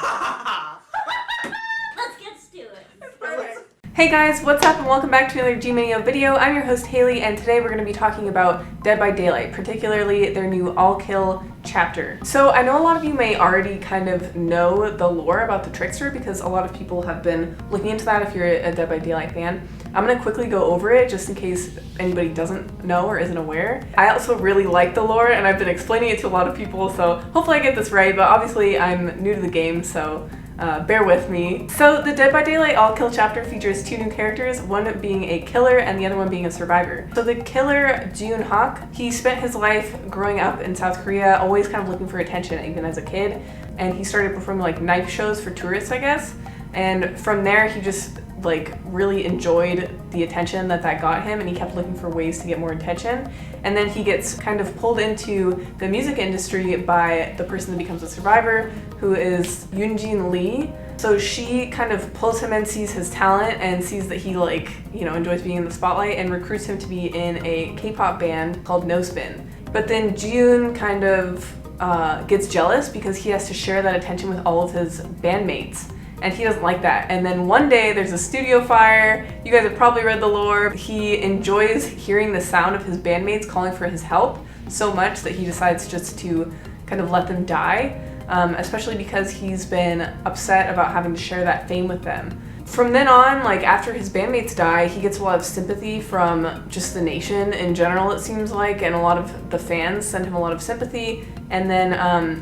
Let's get to it. Hey guys, what's up and welcome back to another G-Mineo video. I'm your host Haley and today we're going to be talking about Dead by Daylight, particularly their new all-kill chapter. So I know a lot of you may already kind of know the lore about the Trickster because a lot of people have been looking into that if you're a Dead by Daylight fan. I'm going to quickly go over it just in case anybody doesn't know or isn't aware. I also really like the lore and I've been explaining it to a lot of people, so hopefully I get this right, but obviously I'm new to the game, so bear with me. So the Dead by Daylight all-kill chapter features two new characters, one being a killer and the other one being a survivor. So the killer, Ji-Hak, he spent his life growing up in South Korea, always kind of looking for attention even as a kid, and he started performing like knife shows for tourists, I guess, and from there he just like really enjoyed the attention that got him and he kept looking for ways to get more attention, and then he gets kind of pulled into the music industry by the person that becomes a survivor, who is Yoonjin Lee. So she kind of pulls him in, sees his talent and sees that he enjoys being in the spotlight and recruits him to be in a K-pop band called No Spin. But then June kind of gets jealous because he has to share that attention with all of his bandmates. And he doesn't like that. And then one day there's a studio fire. You guys have probably read the lore. He enjoys hearing the sound of his bandmates calling for his help so much that he decides just to kind of let them die, especially because he's been upset about having to share that fame with them. From then on, like after his bandmates die, he gets a lot of sympathy from just the nation in general, it seems like, and a lot of the fans send him a lot of sympathy. And then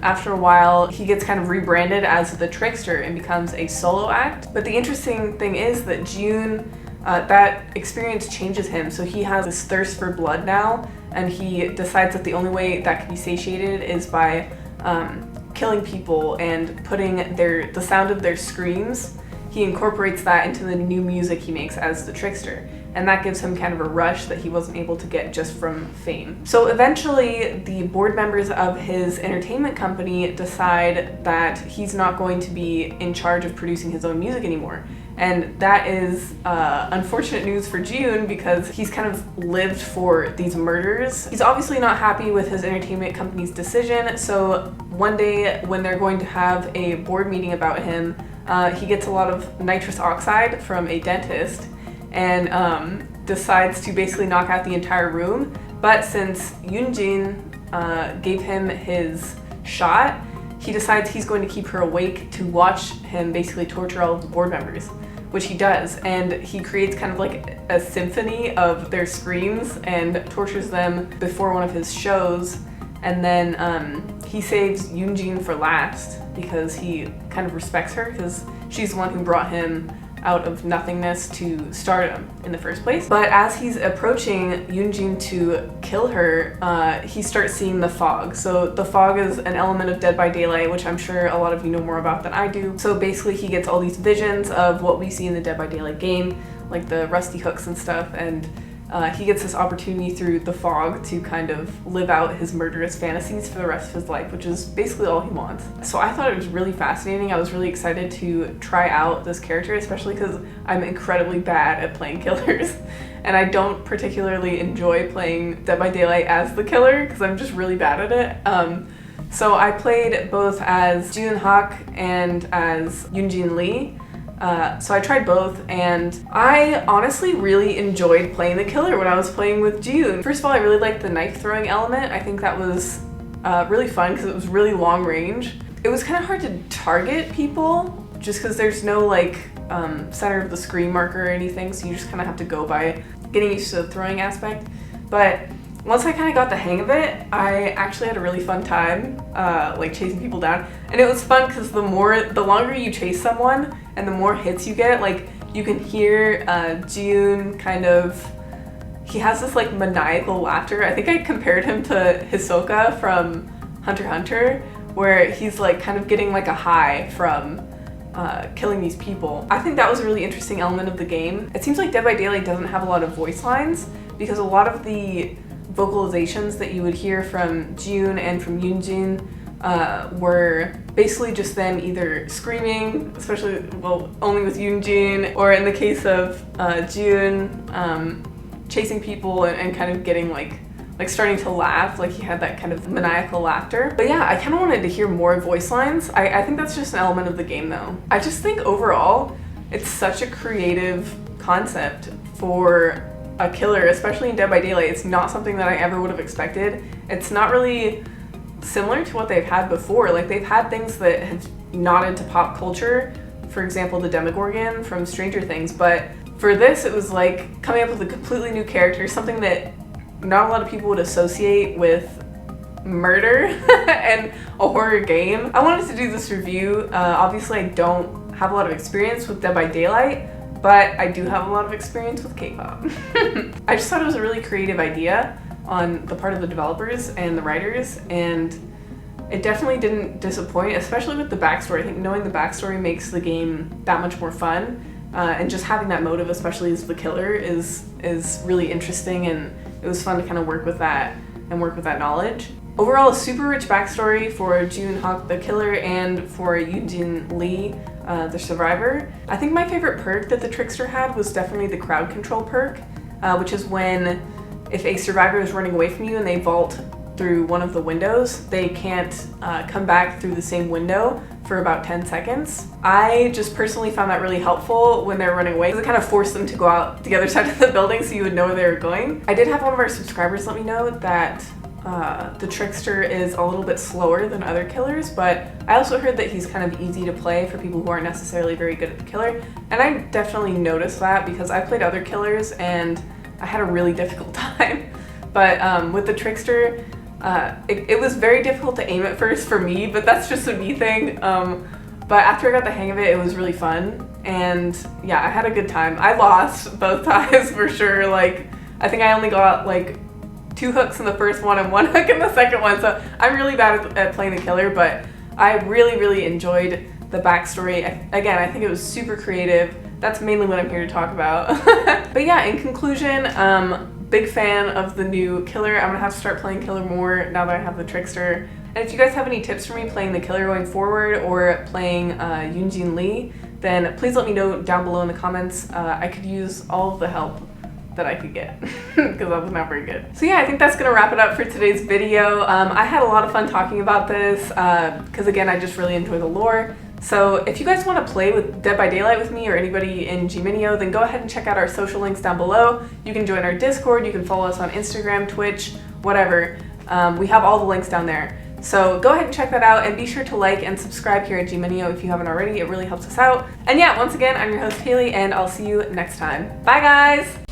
after a while, he gets kind of rebranded as the Trickster and becomes a solo act. But the interesting thing is that June, that experience changes him. So he has this thirst for blood now, and he decides that the only way that can be satiated is by killing people and putting the sound of their screams. He incorporates that into the new music he makes as the Trickster, and that gives him kind of a rush that he wasn't able to get just from fame. So eventually the board members of his entertainment company decide that he's not going to be in charge of producing his own music anymore. And that is unfortunate news for June because he's kind of lived for these murders. He's obviously not happy with his entertainment company's decision, so one day when they're going to have a board meeting about him, he gets a lot of nitrous oxide from a dentist and decides to basically knock out the entire room. But since Yoonjin gave him his shot, he decides he's going to keep her awake to watch him basically torture all of the board members, which he does. And he creates kind of like a symphony of their screams and tortures them before one of his shows. And then he saves Yoonjin for last because he kind of respects her because she's the one who brought him out of nothingness to stardom in the first place. But as he's approaching Yoonjin to kill her, he starts seeing the fog. So the fog is an element of Dead by Daylight, which I'm sure a lot of you know more about than I do. So basically he gets all these visions of what we see in the Dead by Daylight game, like the rusty hooks and stuff, and he gets this opportunity through the fog to kind of live out his murderous fantasies for the rest of his life, which is basically all he wants. So I thought it was really fascinating. I was really excited to try out this character, especially because I'm incredibly bad at playing killers. And I don't particularly enjoy playing Dead by Daylight as the killer because I'm just really bad at it. So I played both as Ji-Hak and as Yoonjin Lee. So I tried both, and I honestly really enjoyed playing the killer when I was playing with June. First of all, I really liked the knife throwing element. I think that was really fun because it was really long range. It was kind of hard to target people just because there's no like center of the screen marker or anything, so you just kind of have to go by getting used to the throwing aspect. But once I kind of got the hang of it, I actually had a really fun time like chasing people down. And it was fun because the longer you chase someone and the more hits you get, like you can hear June kind of, he has this like maniacal laughter. I think I compared him to Hisoka from Hunter x Hunter, where he's like kind of getting like a high from killing these people. I think that was a really interesting element of the game. It seems like Dead by Daylight doesn't have a lot of voice lines because a lot of the vocalizations that you would hear from June and from Yoonjin were basically just them either screaming, especially, well, only with Yoonjin, or in the case of June, chasing people and kind of getting like like starting to laugh, like he had that kind of maniacal laughter. But yeah, I kind of wanted to hear more voice lines. I think that's just an element of the game though. I just think overall, it's such a creative concept for a killer, especially in Dead by Daylight. It's not something that I ever would have expected. It's not really similar to what they've had before. Like they've had things that have nodded to pop culture, for example, the Demogorgon from Stranger Things, but for this it was like coming up with a completely new character, something that not a lot of people would associate with murder and a horror game. I wanted to do this review. Obviously I don't have a lot of experience with Dead by Daylight, but I do have a lot of experience with K-pop. I just thought it was a really creative idea on the part of the developers and the writers, and it definitely didn't disappoint, especially with the backstory. I think knowing the backstory makes the game that much more fun, and just having that motive, especially as the killer, is really interesting, and it was fun to kind of work with that and work with that knowledge. Overall, a super rich backstory for Joon-Hak the killer and for Yoonjin Lee, the survivor. I think my favorite perk that the Trickster had was definitely the crowd control perk, which is when if a survivor is running away from you and they vault through one of the windows, they can't come back through the same window for about 10 seconds. I just personally found that really helpful when they're running away, because it kind of forced them to go out the other side of the building so you would know where they were going. I did have one of our subscribers let me know that the Trickster is a little bit slower than other killers, but I also heard that he's kind of easy to play for people who aren't necessarily very good at the killer, and I definitely noticed that because I played other killers and I had a really difficult time. But with the Trickster, it was very difficult to aim at first for me, but that's just a me thing. But after I got the hang of it, it was really fun, and yeah, I had a good time. I lost both times for sure. Like, I think I only got like 2 hooks in the first one and 1 hook in the second one, so I'm really bad at playing the killer, but I really enjoyed the backstory. Again, I think it was super creative. That's mainly what I'm here to talk about. But yeah, in conclusion, big fan of the new killer. I'm gonna have to start playing killer more now that I have the Trickster. And if you guys have any tips for me playing the killer going forward or playing Yoonjin Lee, then please let me know down below in the comments. I could use all of the help that I could get because I was not very good. So yeah, I think that's gonna wrap it up for today's video. I had a lot of fun talking about this because again, I just really enjoy the lore. So if you guys want to play with Dead by Daylight with me or anybody in G-Mineo, then go ahead and check out our social links down below. You can join our Discord, you can follow us on Instagram, Twitch, whatever. We have all the links down there. So go ahead and check that out, and be sure to like and subscribe here at G-Mineo if you haven't already. It really helps us out. And yeah, once again, I'm your host Haley, and I'll see you next time. Bye guys!